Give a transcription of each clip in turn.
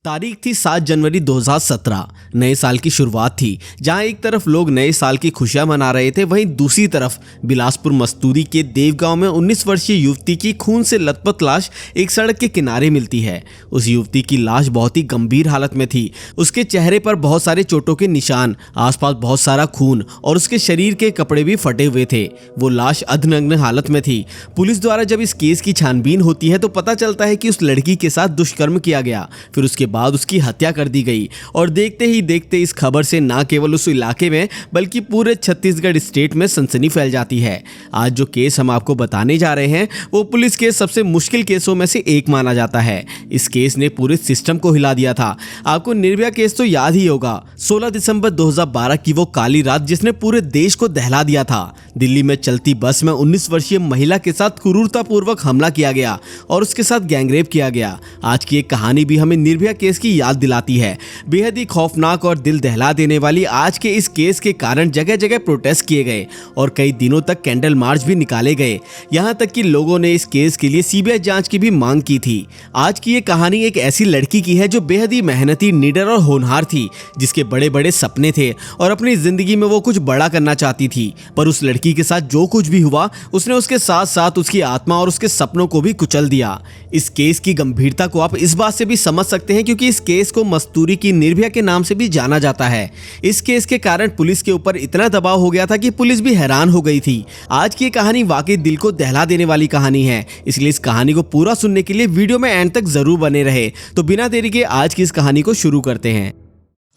तारीख थी 7 जनवरी 2017। नए साल की शुरुआत थी, जहां एक तरफ लोग नए साल की खुशियां मना रहे थे, वहीं दूसरी तरफ बिलासपुर मस्तूरी के देवगांव में 19 वर्षीय युवती की खून से लथपथ लाश एक सड़क के किनारे मिलती है। उस युवती की लाश बहुत ही गंभीर हालत में थी। उसके चेहरे पर बहुत सारे चोटों के निशान, आसपास बहुत सारा खून और उसके शरीर के कपड़े भी फटे हुए थे। वो लाश अर्धनग्न हालत में थी। पुलिस द्वारा जब इस केस की छानबीन होती है तो पता चलता है कि उस लड़की के साथ दुष्कर्म किया गया, फिर उसके बाद उसकी हत्या कर दी गई। और देखते ही देखते इस खबर से ना केवल उस इलाके में बल्कि पूरे छत्तीसगढ़ स्टेट में सनसनी फैल जाती है। आज जो केस हम आपको बताने जा रहे हैं वो पुलिस के सबसे मुश्किल केसों में से एक माना जाता है। इस केस ने पूरे सिस्टम को हिला दिया था। आपको निर्भया केस तो याद ही होगा, 16 दिसंबर 2012 की वो काली रात जिसने पूरे देश को दहला दिया था। दिल्ली में चलती बस में 19 वर्षीय महिला के साथ क्रूरतापूर्वक हमला किया गया और उसके साथ गैंगरेप किया गया। आज की एक कहानी भी हमें निर्भया केस की याद दिलाती है। बेहद ही खौफनाक और दिल दहला देने वाली आज के इस केस के कारण जगह जगह प्रोटेस्ट किए गए और कई दिनों तक कैंडल मार्च भी निकाले गए। यहां तक कि लोगों ने इस केस के लिए सीबीआई जांच की भी मांग की थी। आज की ये कहानी एक ऐसी लड़की की है जो बेहद ही मेहनती, निडर और होनहार थी, जिसके बड़े बड़े सपने थे और अपनी जिंदगी में वो कुछ बड़ा करना चाहती थी। पर उस लड़की के साथ जो कुछ भी हुआ, उसने उसके साथ साथ उसकी आत्मा और उसके सपनों को भी कुचल दिया। इस केस की गंभीरता को आप इस बात से भी समझ सकते हैं क्योंकि इस केस को मस्तूरी की निर्भया के नाम से भी जाना जाता है। इस केस के कारण पुलिस के ऊपर इतना दबाव हो गया था कि पुलिस भी हैरान हो गई थी। आज की कहानी वाकई दिल को दहला देने वाली कहानी है, इसलिए इस कहानी को पूरा सुनने के लिए वीडियो में एंड तक जरूर बने रहे। तो बिना देरी के आज की इस कहानी को शुरू करते हैं।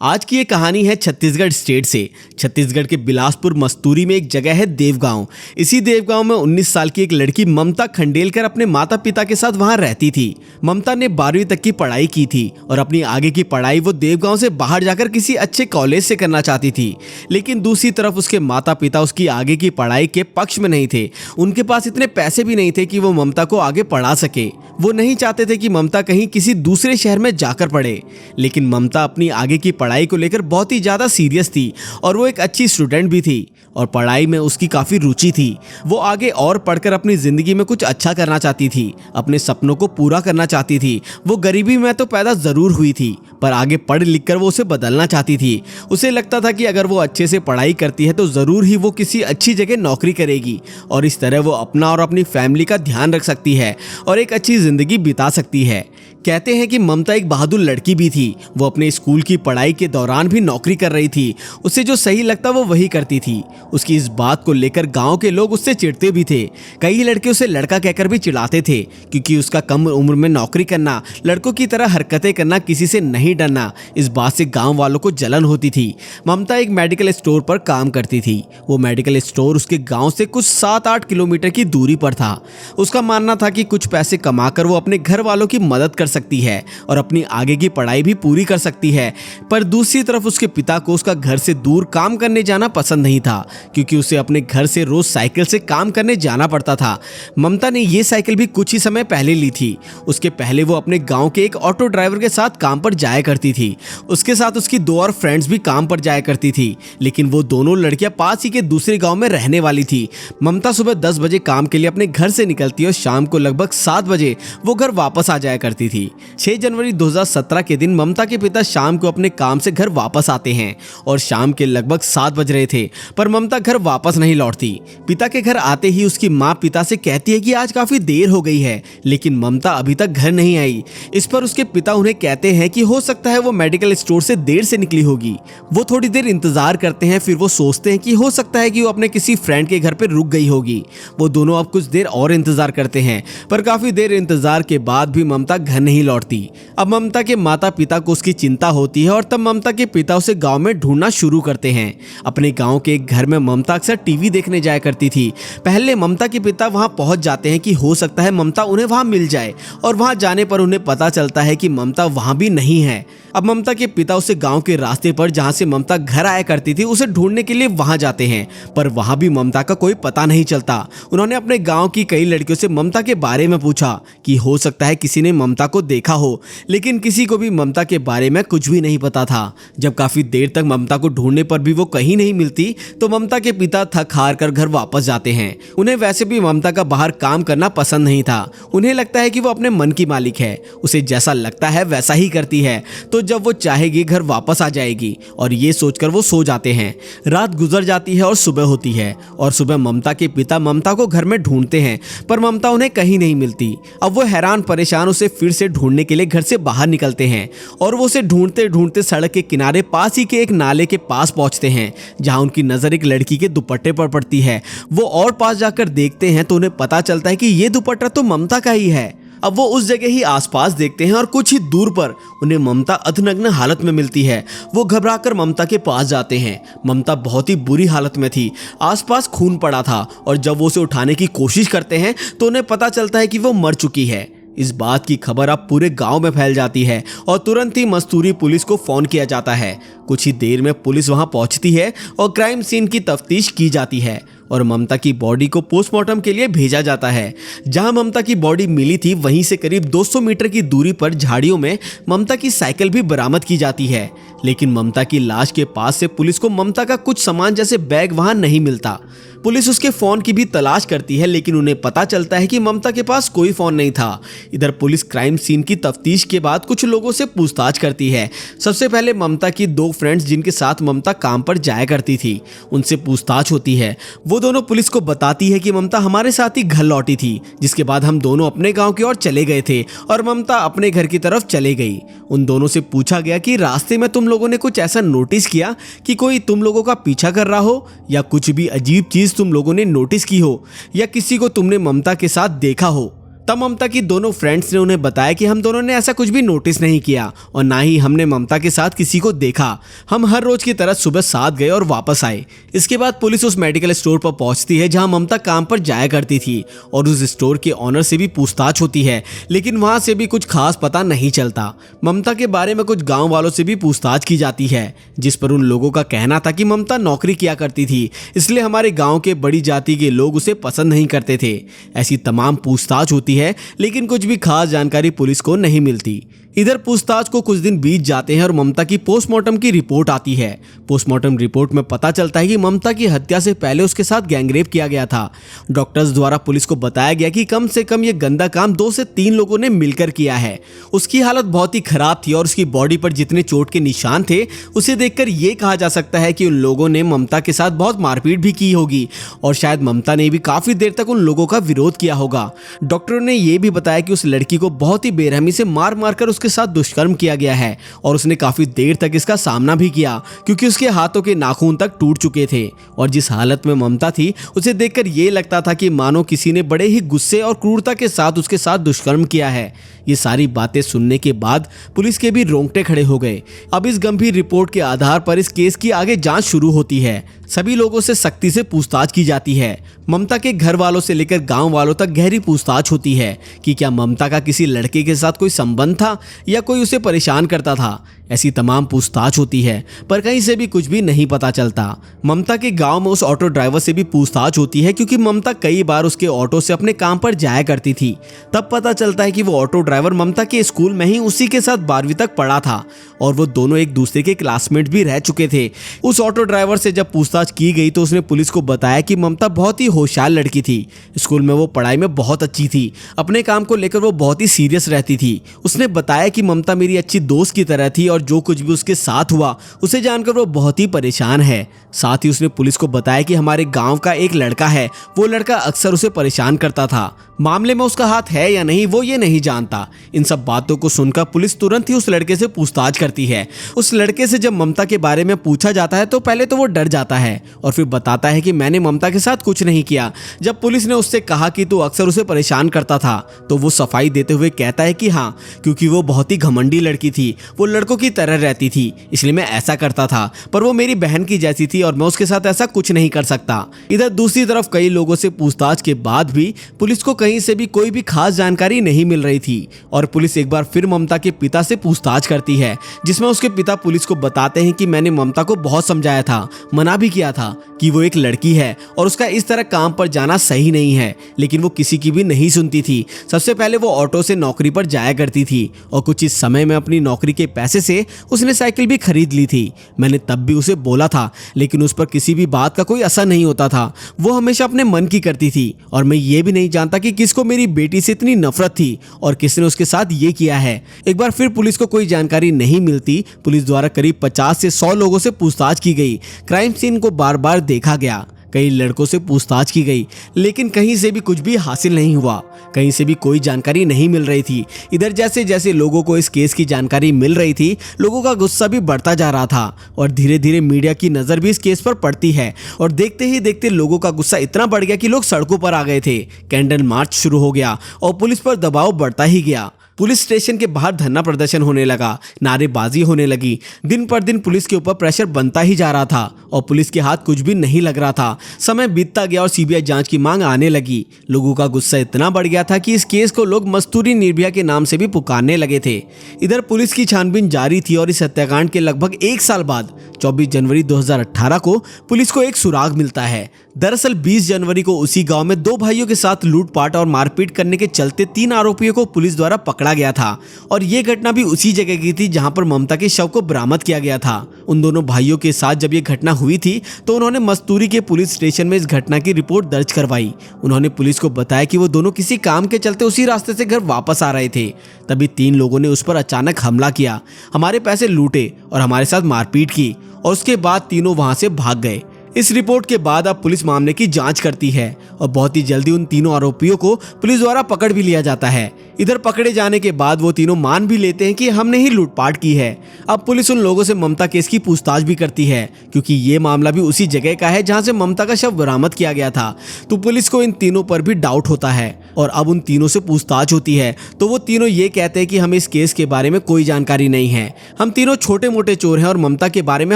आज की ये कहानी है छत्तीसगढ़ स्टेट से। छत्तीसगढ़ के बिलासपुर मस्तूरी में एक जगह है देवगांव। इसी देवगांव में 19 साल की एक लड़की ममता खंडेलकर अपने माता पिता के साथ वहां रहती थी। ममता ने 12वीं तक की पढ़ाई की थी और अपनी आगे की पढ़ाई वो देवगांव से बाहर जाकर किसी अच्छे कॉलेज से करना चाहती थी। लेकिन दूसरी तरफ उसके माता पिता उसकी आगे की पढ़ाई के पक्ष में नहीं थे। उनके पास इतने पैसे भी नहीं थे कि वो ममता को आगे पढ़ा सके। वो नहीं चाहते थे कि ममता कहीं किसी दूसरे शहर में जाकर पढ़े। लेकिन ममता अपनी आगे की पढ़ाई को लेकर बहुत ही ज्यादा सीरियस थी और वो एक अच्छी स्टूडेंट भी थी और पढ़ाई में उसकी काफी रुचि थी। वो आगे और पढ़कर अपनी जिंदगी में कुछ अच्छा करना चाहती थी, अपने सपनों को पूरा करना चाहती थी। वो गरीबी में तो पैदा जरूर हुई थी, पर आगे पढ़ लिख कर वो उसे बदलना चाहती थी। उसे लगता था कि अगर वो अच्छे से पढ़ाई करती है तो जरूर ही वो किसी अच्छी जगह नौकरी करेगी और इस तरह वो अपना और अपनी फैमिली का ध्यान रख सकती है और एक अच्छी जिंदगी बिता सकती है। कहते हैं कि ममता एक बहादुर लड़की भी थी। वो अपने स्कूल की पढ़ाई के दौरान भी नौकरी कर रही थी। उसे जो सही लगता वो वही करती थी। उसकी इस बात को लेकर गांव के लोग उससे चिढ़ते भी थे। कई लड़के उसे लड़का कहकर भी चिढ़ाते थे क्योंकि उसका कम उम्र में नौकरी करना, लड़कों की तरह हरकतें करना, किसी से नहीं डरना, इस बात से गाँव वालों को जलन होती थी। ममता एक मेडिकल स्टोर पर काम करती थी। वो मेडिकल स्टोर उसके गाँव से कुछ 7-8 किलोमीटर की दूरी पर था। उसका मानना था कि कुछ पैसे कमाकर वो अपने घर वालों की मदद कर सकती है और अपनी आगे की पढ़ाई भी पूरी कर सकती है। पर दूसरी तरफ उसके पिता को उसका घर से दूर काम करने जाना पसंद नहीं था क्योंकि उसे अपने घर से रोज साइकिल से काम करने जाना पड़ता था। ममता ने ये साइकिल भी कुछ ही समय पहले ली थी। उसके पहले वो अपने गांव के एक ऑटो ड्राइवर के साथ काम पर जाया करती थी। उसके साथ उसकी 2 और फ्रेंड्स भी काम पर जाया करती थी, लेकिन वो दोनों लड़कियां पास ही के दूसरे गाँव में रहने वाली थी। ममता सुबह 10 बजे काम के लिए अपने घर से निकलती और शाम को लगभग 7 बजे वो घर वापस आ जाया करती थी। 6 जनवरी 2017 के दिन ममता के पिता शाम को अपने काम से घर वापस आते हैं और शाम के लगभग 7 बज रहे थे, पर ममता घर वापस नहीं लौटती। पिता के घर आते ही उसकी माँ पिता से कहती है कि आज काफी देर हो गई है, लेकिन ममता अभी तक घर नहीं आई। इस पर उसके पिता उन्हें कहते हैं कि हो सकता है वो मेडिकल स्टोर से देर से निकली होगी। वो थोड़ी देर इंतजार करते हैं, फिर वो सोचते हैं कि हो सकता है कि वो अपने किसी फ्रेंड के घर पर रुक गई होगी। वो दोनों अब कुछ देर और इंतजार करते हैं, पर काफी देर इंतजार के बाद भी ममता घर नहीं लौटती। अब ममता के माता पिता को उसकी चिंता होती है और तब ममता के पिता उसे गांव में ढूंढना शुरू करते हैं। अपने गांव के एक घर में ममता अक्सर टीवी देखने जाया करती थी। पहले ममता के पिता वहां पहुंच जाते हैं कि हो सकता है ममता उन्हें वहां मिल जाए और वहां जाने पर उन्हें पता चलता है कि ममता वहां भी नहीं है। अब ममता के पिता उसे गांव के रास्ते पर जहां से ममता घर आया करती थी उसे ढूंढने के लिए वहां जाते हैं, पर वहां भी ममता का कोई पता नहीं चलता। उन्होंने अपने गाँव की कई लड़कियों से ममता के बारे में पूछा कि हो सकता है किसी ने ममता को देखा हो, लेकिन किसी को भी ममता के बारे में कुछ भी नहीं पता था। जब काफी देर तक ममता को ढूंढने पर भी वो कहीं नहीं मिलती तो ममता के पिता थक हार कर घर वापस जाते हैं। उन्हें वैसे भी ममता का बाहर काम करना पसंद नहीं था। उन्हें लगता है कि वो अपने मन की मालिक है, उसे जैसा लगता है वैसा ही करती है, तो जब वो चाहेगी घर वापस आ जाएगी, और ये सोचकर वो सो जाते हैं। रात गुजर जाती है और सुबह होती है, और सुबह ममता के पिता ममता को घर में ढूंढते हैं पर ममता उन्हें कहीं नहीं मिलती। अब वो हैरान परेशान उसे फिर से ढूंढने के लिए घर से बाहर निकलते हैं और वो उसे ढूंढते ढूंढते सड़क के किनारे पास ही के एक नाले के पास पहुंचते हैं, जहां उनकी नजर एक लड़की के दुपट्टे पर पड़ती है। वो और पास जाकर देखते हैं तो उन्हें पता चलता है कि ये दुपट्टा तो ममता का ही है। अब वो उस जगह ही आसपास देखते हैं और कुछ ही दूर पर उन्हें ममता अधनग्न हालत में मिलती है। वो घबराकर ममता के पास जाते हैं। ममता बहुत ही बुरी हालत में थी, आसपास खून पड़ा था, और जब वो उसे उठाने की कोशिश करते हैं तो उन्हें पता चलता है कि वो मर चुकी है। इस बात की खबर अब पूरे गांव में फैल जाती है और तुरंत ही मस्तूरी पुलिस को फोन किया जाता है। कुछ ही देर में पुलिस वहां पहुंचती है और क्राइम सीन की तफ्तीश की जाती है और ममता की बॉडी को पोस्टमार्टम के लिए भेजा जाता है। जहां ममता की बॉडी मिली थी वहीं से करीब 200 मीटर की दूरी पर झाड़ियों में ममता की साइकिल भी बरामद की जाती है, लेकिन ममता की लाश के पास से पुलिस को ममता का कुछ सामान जैसे बैग वहां नहीं मिलता। पुलिस उसके फोन की भी तलाश करती है, लेकिन उन्हें पता चलता है कि ममता के पास कोई फोन नहीं था। इधर पुलिस क्राइम सीन की तफ्तीश के बाद कुछ लोगों से पूछताछ करती है। सबसे पहले ममता की 2 फ्रेंड्स जिनके साथ ममता काम पर जाया करती थी, उनसे पूछताछ होती है। वो दोनों पुलिस को बताती है कि ममता हमारे साथ ही घर लौटी थी, जिसके बाद हम दोनों अपने गांव की ओर चले गए थे और ममता अपने घर की तरफ चले गई। उन दोनों से पूछा गया कि रास्ते में तुम लोगों ने कुछ ऐसा नोटिस किया कि कोई तुम लोगों का पीछा कर रहा हो, या कुछ भी अजीब चीज तुम लोगों ने नोटिस की हो, या किसी को तुमने ममता के साथ देखा हो। तब ममता की दोनों फ्रेंड्स ने उन्हें बताया कि हम दोनों ने ऐसा कुछ भी नोटिस नहीं किया और ना ही हमने ममता के साथ किसी को देखा। हम हर रोज की तरह सुबह 7 गए और वापस आए। इसके बाद पुलिस उस मेडिकल स्टोर पर पहुंचती है जहां ममता काम पर जाया करती थी और उस स्टोर के ऑनर से भी पूछताछ होती है, लेकिन वहां से भी कुछ खास पता नहीं चलता। ममता के बारे में कुछ गाँव वालों से भी पूछताछ की जाती है, जिस पर उन लोगों का कहना था कि ममता नौकरी किया करती थी, इसलिए हमारे गाँव के बड़ी जाति के लोग उसे पसंद नहीं करते थे। ऐसी तमाम पूछताछ होती है, लेकिन कुछ भी खास जानकारी पुलिस को नहीं मिलती। इधर पूछताछ को कुछ दिन बीत जाते हैं और ममता की पोस्टमार्टम की रिपोर्ट आती है। पोस्टमार्टम रिपोर्ट में पता चलता है कि ममता की हत्या से पहले उसके साथ गैंगरेप किया गया था। डॉक्टर्स द्वारा पुलिस को बताया गया कि कम से कम ये गंदा काम 2 से 3 लोगों ने मिलकर किया है। उसकी हालत बहुत ही खराब थी और उसकी बॉडी पर जितने चोट के निशान थे उसे देखकर ये कहा जा सकता है कि उन लोगों ने ममता के साथ बहुत मारपीट भी की होगी और शायद ममता ने भी काफी देर तक उन लोगों का विरोध किया होगा। डॉक्टरों ने यह भी बताया कि उस लड़की को बहुत ही बेरहमी से मार मारकर उसके साथ दुष्कर्म किया गया है और उसने काफी देर तक इसका सामना भी किया, क्योंकि उसके हाथों के नाखून तक टूट चुके थे और जिस हालत में ममता थी उसे देखकर यह लगता था कि मानो किसी ने बड़े ही गुस्से और क्रूरता के साथ उसके साथ दुष्कर्म किया है। ये सारी बातें सुनने के बाद पुलिस के भी रोंगटे खड़े हो गए। अब इस गंभीर रिपोर्ट के आधार पर इस केस की आगे जांच शुरू होती है। सभी लोगों से सख्ती से पूछताछ की जाती है। ममता के घर वालों से लेकर गांव वालों तक गहरी पूछताछ होती है कि क्या ममता का किसी लड़के के साथ कोई संबंध था या कोई उसे परेशान करता था। ऐसी तमाम पूछताछ होती है पर कहीं से भी कुछ भी नहीं पता चलता। ममता के गांव में उस ऑटो ड्राइवर से भी पूछताछ होती है, क्योंकि ममता कई बार उसके ऑटो से अपने काम पर जाया करती थी। तब पता चलता है कि वो ऑटो ड्राइवर ममता के स्कूल में ही उसी के साथ 12वीं तक पढ़ा था और वो दोनों एक दूसरे के क्लासमेट भी रह चुके थे। उस ऑटो ड्राइवर से जब पूछताछ की गई तो उसने पुलिस को बताया कि ममता बहुत ही होशियार लड़की थी। स्कूल में वो पढ़ाई में बहुत अच्छी थी, अपने काम को लेकर वो बहुत ही सीरियस रहती थी। उसने बताया कि ममता मेरी अच्छी दोस्त की तरह थी और जो कुछ भी उसके साथ हुआ उसे जानकर वो बहुत ही परेशान है। साथ ही उसने पुलिस को बताया कि हमारे गांव का एक लड़का है, वो लड़का अक्सर उसे परेशान करता था। मामले में उसका हाथ है या नहीं वो ये नहीं जानता। इन सब बातों को सुनकर पुलिस तुरंत ही उस लड़के से पूछताछ करती है। उस लड़के से जब ममता के बारे में पूछा जाता है तो पहले तो वो डर जाता है और फिर बताता है कि मैंने ममता के साथ कुछ नहीं किया। जब पुलिस ने उससे कहा कि तू अक्सर उसे परेशान करता था तो वो सफाई देते हुए कहता है कि हाँ, क्योंकि वो बहुत ही घमंडी लड़की थी, वो लड़कों की तरह रहती थी, इसलिए मैं ऐसा करता था, पर वो मेरी बहन की जैसी थी और मैं उसके साथ ऐसा कुछ नहीं कर सकता। इधर दूसरी तरफ कई लोगों से पूछताछ के बाद भी पुलिस को कहीं से भी कोई भी खास जानकारी नहीं मिल रही थी और पुलिस एक बार फिर ममता के पिता से पूछताछ करती है, जिसमें उसके पिता पुलिस को बताते हैं कि मैंने ममता को बहुत समझाया था, मना भी किया था कि वो एक लड़की है और उसका इस तरह काम पर जाना सही नहीं है, लेकिन वो किसी की भी नहीं सुनती थी। सबसे पहले वो ऑटो से नौकरी पर जाया करती थी और कुछ इस समय में अपनी नौकरी के पैसे से उसने साइकिल भी खरीद ली थी। मैंने तब भी उसे बोला था, लेकिन उस पर किसी भी बात का कोई असर नहीं होता था। वो हमेशा अपने मन की करती थी और मैं ये भी नहीं जानता कि किसको मेरी बेटी से इतनी नफरत थी और किसने उसके साथ ये किया है। एक बार फिर पुलिस को कोई जानकारी नहीं मिलती। पुलिस द्वारा करीब 50 से 100 लोगों से पूछताछ की गई। क्राइम सीन को बार बार देखा गया, कई लड़कों से पूछताछ की गई, लेकिन कहीं से भी कुछ भी हासिल नहीं हुआ, कहीं से भी कोई जानकारी नहीं मिल रही थी। इधर जैसे जैसे लोगों को इस केस की जानकारी मिल रही थी, लोगों का गुस्सा भी बढ़ता जा रहा था और धीरे धीरे मीडिया की नज़र भी इस केस पर पड़ती है और देखते ही देखते लोगों का गुस्सा इतना बढ़ गया कि लोग सड़कों पर आ गए थे। कैंडल मार्च शुरू हो गया और पुलिस पर दबाव बढ़ता ही गया। पुलिस स्टेशन के बाहर धरना प्रदर्शन होने लगा, नारेबाजी होने लगी। दिन पर दिन पुलिस के ऊपर प्रेशर बनता ही जा रहा था और पुलिस के हाथ कुछ भी नहीं लग रहा था। समय बीतता गया और सीबीआई जांच की मांग आने लगी। लोगों का गुस्सा इतना बढ़ गया था कि इस केस को लोग मस्तूरी निर्भया के नाम से भी पुकारने लगे थे। इधर पुलिस की छानबीन जारी थी और इस हत्याकांड के लगभग 1 साल बाद 24 जनवरी 2018 को पुलिस को एक सुराग मिलता है। दरअसल 20 जनवरी को उसी गांव में 2 भाइयों के साथ लूटपाट और मारपीट करने के चलते 3 आरोपियों को पुलिस द्वारा पकड़ा गया था और ये घटना भी उसी जगह की थी जहां पर ममता के शव को बरामद किया गया था। उन दोनों भाइयों के साथ जब ये घटना हुई थी तो उन्होंने मस्तूरी के पुलिस स्टेशन में इस घटना की रिपोर्ट दर्ज करवाई। उन्होंने पुलिस को बताया कि वो दोनों किसी काम के चलते उसी रास्ते से घर वापस आ रहे थे। तभी 3 लोगों ने उस पर अचानक हमला किया, हमारे पैसे लूटे और हमारे साथ मारपीट की और उसके बाद तीनों वहां से भाग गए। इस रिपोर्ट के बाद अब पुलिस मामले की जांच करती है और बहुत ही जल्दी उन तीनों आरोपियों को पुलिस द्वारा पकड़ भी लिया जाता है। इधर पकड़े जाने के बाद वो तीनों मान भी लेते हैं कि हमने ही लूटपाट की है। अब पुलिस उन लोगों से ममता केस की पूछताछ भी करती है, क्योंकि ये मामला भी उसी जगह का है जहां से ममता का शव बरामद किया गया था। तो पुलिस को इन तीनों पर भी डाउट होता है और अब उन तीनों से पूछताछ होती है तो वो तीनों ये कहते हैं कि हमें इस केस के बारे में कोई जानकारी नहीं है, हम तीनों छोटे मोटे चोर हैं और ममता के बारे में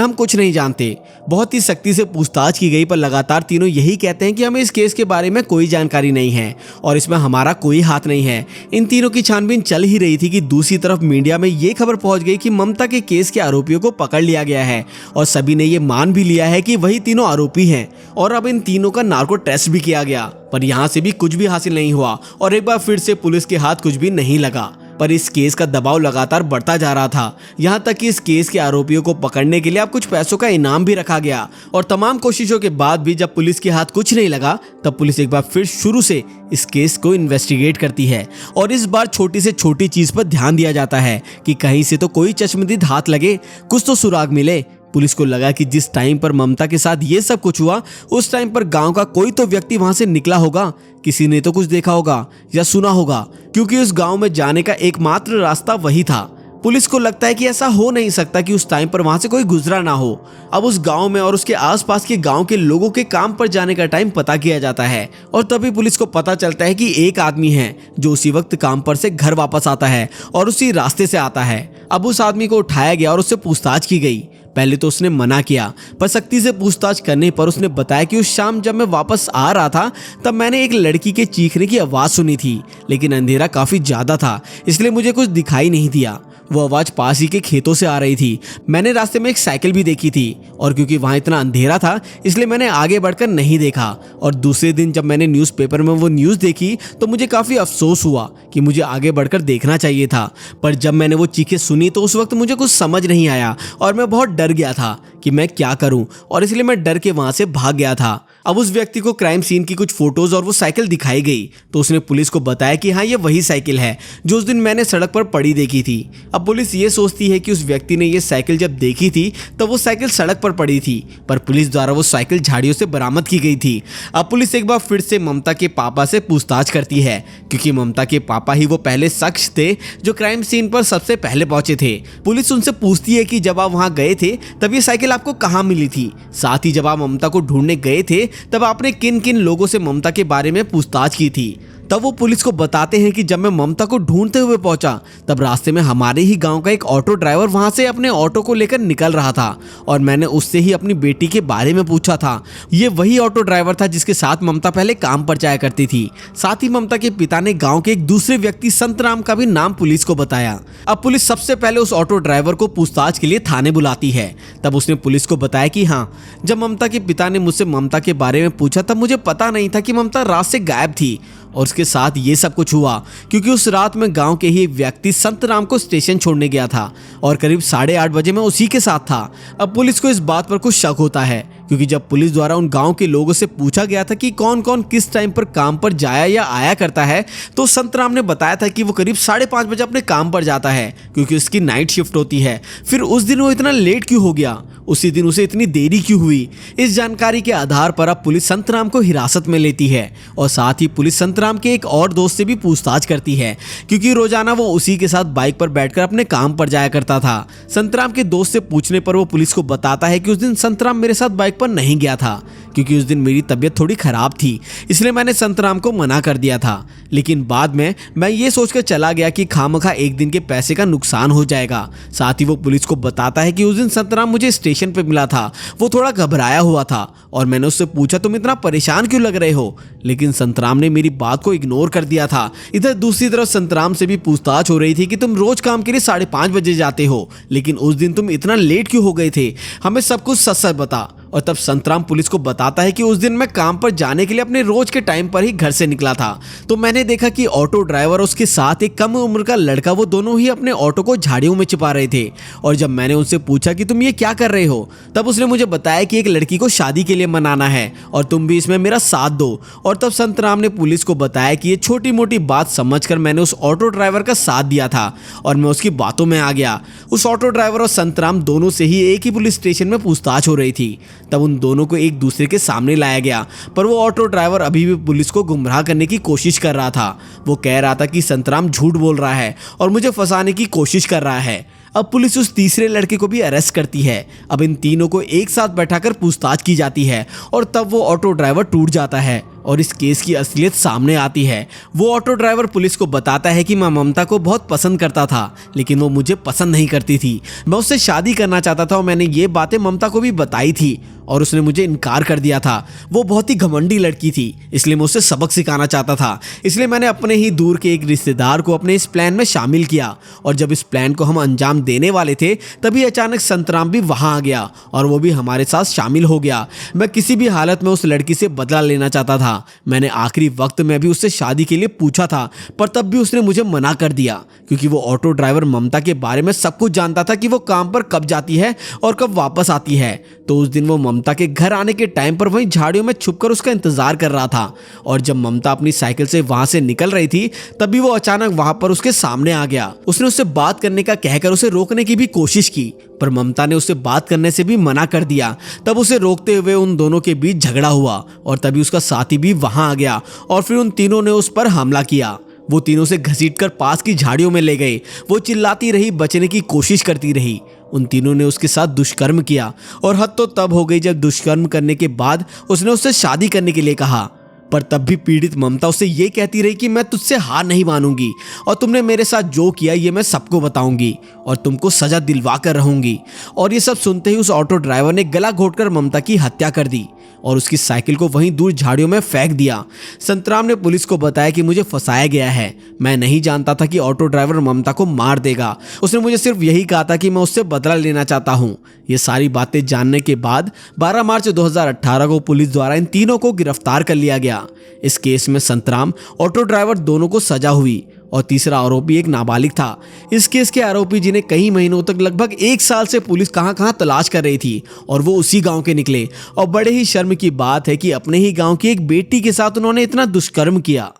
हम कुछ नहीं जानते। बहुत ही सख्ती से पूछताछ की गई पर लगातार तीनों यही कहते हैं कि हमें इस केस के बारे में कोई जानकारी नहीं है और इसमें हमारा कोई हाथ नहीं है। इन तीनों की छानबीन चल ही रही थी कि दूसरी तरफ मीडिया में ये खबर पहुंच गई कि ममता के केस के आरोपियों को पकड़ लिया गया है और सभी ने ये मान भी लिया है कि वही तीनों आरोपी हैं और अब इन तीनों का नार्को टेस्ट भी किया गया, पर यहाँ से भी कुछ भी हासिल नहीं हुआ और एक बार फिर से पुलिस के हाथ कुछ भी नहीं लगा। पर इस केस का दबाव लगातार बढ़ता जा रहा था, यहाँ तक कि इस केस के आरोपियों को पकड़ने के लिए अब कुछ पैसों का इनाम भी रखा गया और तमाम कोशिशों के बाद भी जब पुलिस के हाथ कुछ नहीं लगा तब पुलिस एक बार फिर शुरू से इस केस को इन्वेस्टिगेट करती है और इस बार छोटी से छोटी चीज पर ध्यान दिया जाता है कि कहीं से तो कोई चश्मदीद हाथ लगे, कुछ तो सुराग मिले। पुलिस को लगा कि जिस टाइम पर ममता के साथ ये सब कुछ हुआ उस टाइम पर गांव का कोई तो व्यक्ति वहां से निकला होगा, किसी ने तो कुछ देखा होगा या सुना होगा, क्योंकि उस गांव में जाने का एकमात्र रास्ता वही था। पुलिस को लगता है कि ऐसा हो नहीं सकता कि उस टाइम पर वहां से कोई गुजरा ना हो। अब उस गांव में और उसके आसपास के गांव के लोगों के काम पर जाने का टाइम पता किया जाता है और तभी पुलिस को पता चलता है कि एक आदमी है जो उसी वक्त काम पर से घर वापस आता है और उसी रास्ते से आता है। अब उस आदमी को उठाया गया और उससे पूछताछ की गई। पहले तो उसने मना किया, पर सख्ती से पूछताछ करने पर उसने बताया कि उस शाम जब मैं वापस आ रहा था तब मैंने एक लड़की के चीखने की आवाज़ सुनी थी, लेकिन अंधेरा काफ़ी ज़्यादा था इसलिए मुझे कुछ दिखाई नहीं दिया। वो आवाज़ पास ही के खेतों से आ रही थी। मैंने रास्ते में एक साइकिल भी देखी थी और क्योंकि वहाँ इतना अंधेरा था इसलिए मैंने आगे बढ़कर नहीं देखा और दूसरे दिन जब मैंने न्यूज़पेपर में वो न्यूज़ देखी तो मुझे काफ़ी अफसोस हुआ कि मुझे आगे बढ़कर देखना चाहिए था। पर जब मैंने वो चीखें सुनी तो उस वक्त मुझे कुछ समझ नहीं आया और मैं बहुत डर गया था कि मैं क्या करूं और इसलिए मैं डर के वहां से भाग गया था। अब उस व्यक्ति को क्राइम सीन की कुछ फोटोज और वो साइकिल दिखाई गई तो उसने पुलिस को बताया कि हाँ, ये वही साइकिल है जो उस दिन मैंने सड़क पर पड़ी देखी थी। अब पुलिस ये सोचती है कि उस व्यक्ति ने ये साइकिल जब देखी थी तब वो साइकिल सड़क पर पड़ी थी, पर पुलिस द्वारा वो साइकिल झाड़ियों से बरामद की गई थी। अब पुलिस एक बार फिर से ममता के पापा से पूछताछ करती है, क्योंकि ममता के पापा ही वो पहले शख्स थे जो क्राइम सीन पर सबसे पहले पहुंचे थे। पुलिस उनसे पूछती है कि जब आप वहां गए थे तब ये साइकिल आपको कहाँ मिली थी, साथ ही जब आप ममता को ढूंढने गए थे तब आपने किन किन लोगों से ममता के बारे में पूछताछ की थी। तब वो पुलिस को बताते हैं कि जब मैं ममता को ढूंढते हुए पहुंचा तब रास्ते में हमारे ही गांव का एक ऑटो ड्राइवर वहां से अपने ऑटो को लेकर निकल रहा था और मैंने उससे ही अपनी बेटी के बारे में पूछा था। ये वही ऑटो ड्राइवर था जिसके साथ ममता पहले काम पर जाया करती थी। साथ ही ममता के पिता ने गांव के एक दूसरे व्यक्ति संतराम का भी नाम पुलिस को बताया। अब पुलिस सबसे पहले उस ऑटो ड्राइवर को पूछताछ के लिए थाने बुलाती है। तब उसने पुलिस को बताया कि हाँ, जब ममता के पिता ने मुझसे ममता के बारे में पूछा तब मुझे पता नहीं था कि ममता रात से गायब थी और उसके साथ ये सब कुछ हुआ क्योंकि उस रात में गांव के ही एक व्यक्ति संतराम को स्टेशन छोड़ने गया था और करीब 8:30 बजे मैं उसी के साथ था। अब पुलिस को इस बात पर कुछ शक होता है क्योंकि जब पुलिस द्वारा उन गांव के लोगों से पूछा गया था कि कौन कौन किस टाइम पर काम पर जाया या आया करता है तो संतराम ने बताया था कि वो करीब 5:30 बजे अपने काम पर जाता है क्योंकि उसकी नाइट शिफ्ट होती है। फिर उस दिन वो इतना लेट क्यों हो गया, उसी दिन उसे इतनी देरी क्यों हुई? इस जानकारी के आधार पर अब पुलिस संतराम को हिरासत में लेती है और साथ ही पुलिस संतराम के एक और दोस्त से भी पूछताछ करती है क्योंकि रोजाना वो उसी के साथ बाइक पर बैठकर अपने काम पर जाया करता था। संतराम के दोस्त से पूछने पर वो पुलिस को बताता है कि उस दिन संतराम मेरे साथ बाइक पर नहीं गया था क्योंकि उस दिन मेरी तबीयत थोड़ी खराब थी, इसलिए मैंने संतराम को मना कर दिया था। लेकिन बाद में मैं ये सोचकर चला गया कि खामखा एक दिन के पैसे का नुकसान हो जाएगा। साथ ही वो पुलिस को बताता है कि उस दिन संतराम मुझे स्टेशन पे मिला था, वो थोड़ा घबराया हुआ था और मैंने उससे पूछा तुम इतना परेशान क्यों लग रहे हो, लेकिन संतराम ने मेरी बात को इग्नोर कर दिया था। इधर दूसरी तरफ संतराम से भी पूछताछ हो रही थी कि तुम रोज काम के लिए 5:30 बजे जाते हो, लेकिन उस दिन तुम इतना लेट क्यों हो गए थे, हमें सब कुछ सच सच बता। और तब संतराम पुलिस को बताता है कि उस दिन मैं काम पर जाने के लिए अपने रोज के टाइम पर ही घर से निकला था तो मैंने देखा कि ऑटो ड्राइवर और उसके साथ एक कम उम्र का लड़का वो दोनों ही अपने ऑटो को झाड़ियों में छिपा रहे थे। और जब मैंने उनसे पूछा कि तुम ये क्या कर रहे हो तब उसने मुझे बताया कि एक लड़की को शादी के लिए मनाना है और तुम भी इसमें मेरा साथ दो। और तब संतराम ने पुलिस को बताया कि ये छोटी मोटी बात समझकर मैंने उस ऑटो ड्राइवर का साथ दिया था और मैं उसकी बातों में आ गया। उस ऑटो ड्राइवर और संतराम दोनों से ही एक ही पुलिस स्टेशन में पूछताछ हो रही थी। तब उन दोनों को एक दूसरे के सामने लाया गया पर वो ऑटो ड्राइवर अभी भी पुलिस को गुमराह करने की कोशिश कर रहा था। वो कह रहा था कि संतराम झूठ बोल रहा है और मुझे फंसाने की कोशिश कर रहा है। अब पुलिस उस तीसरे लड़के को भी अरेस्ट करती है। अब इन तीनों को एक साथ बैठाकर पूछताछ की जाती है और तब वो ऑटो ड्राइवर टूट जाता है और इस केस की असलियत सामने आती है। वो ऑटो ड्राइवर पुलिस को बताता है कि मैं ममता को बहुत पसंद करता था लेकिन वो मुझे पसंद नहीं करती थी, मैं उससे शादी करना चाहता था और मैंने ये बातें ममता को भी बताई थी और उसने मुझे इनकार कर दिया था। वो बहुत ही घमंडी लड़की थी इसलिए मैं उससे सबक सिखाना चाहता था, इसलिए मैंने अपने ही दूर के एक रिश्तेदार को अपने इस प्लान में शामिल किया और जब इस प्लान को हम अंजाम देने वाले थे तभी अचानक संतराम भी वहां आ गया और वो भी हमारे साथ शामिल हो गया। मैं किसी भी हालत में उस लड़की से बदला लेना चाहता था। मैंने आखिरी वक्त में भी उससे शादी के लिए पूछा था पर तब भी उसने मुझे मना कर दिया क्योंकि वो ऑटो ड्राइवर ममता के बारे में सब कुछ जानता था कि वो काम पर कब जाती है और कब वापस आती है। तो उस दिन वो ममता के घर आने के टाइम पर वहीं झाड़ियों में छुपकर उसका इंतजार कर रहा था और जब ममता अपनी साइकिल से वहां से निकल रही थी तभी वो अचानक वहां पर उसके सामने आ गया। उसने उससे बात करने का कहकर उसे रोकने की भी कोशिश की पर ममता ने उससे बात करने से भी मना कर दिया। तब उसे रोकते हुए उन दोनों के बीच झगड़ा हुआ और तभी उसका साथी भी वहां आ गया और फिर उन तीनों ने उस पर हमला किया। वो तीनों से घसीटकर पास की झाड़ियों में ले गए। वो चिल्लाती रही, बचने की कोशिश करती रही। उन तीनों ने उसके साथ दुष्कर्म किया और हद तो तब हो गई जब दुष्कर्म करने के बाद उसने उससे शादी करने के लिए कहा पर तब भी पीड़ित ममता उससे ये कहती रही कि मैं तुझसे हार नहीं मानूंगी और तुमने मेरे साथ जो किया ये मैं सबको बताऊंगी और तुमको सजा दिलवा कर रहूंगी। और ये सब सुनते ही उस ऑटो ड्राइवर ने गला घोटकर ममता की हत्या कर दी और उसकी साइकिल को वहीं दूर झाड़ियों में फेंक दिया। संतराम ने पुलिस को बताया कि मुझे फंसाया गया है, मैं नहीं जानता था कि ऑटो ड्राइवर ममता को मार देगा। उसने मुझे सिर्फ यही कहा था कि मैं उससे बदला लेना चाहता हूँ। ये सारी बातें जानने के बाद 12 मार्च 2018 को पुलिस द्वारा इन तीनों को गिरफ्तार कर लिया गया। इस केस में संतराम, ऑटो ड्राइवर दोनों को सजा हुई और तीसरा आरोपी एक नाबालिग था। इस केस के आरोपी जिन्हें कई महीनों तक लगभग 1 साल से पुलिस कहां तलाश कर रही थी और वो उसी गांव के निकले। और बड़े ही शर्म की बात है कि अपने ही गांव की एक बेटी के साथ उन्होंने इतना दुष्कर्म किया।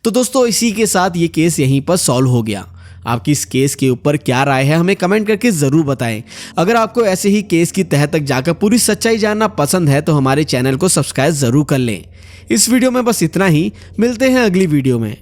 तो दोस्तों इसी के साथ ये केस यहीं पर सॉल्व हो गया। आपकी इस केस के ऊपर क्या राय है हमें कमेंट करके ज़रूर बताएं। अगर आपको ऐसे ही केस की तह तक जाकर पूरी सच्चाई जानना पसंद है तो हमारे चैनल को सब्सक्राइब ज़रूर कर लें। इस वीडियो में बस इतना ही, मिलते हैं अगली वीडियो में।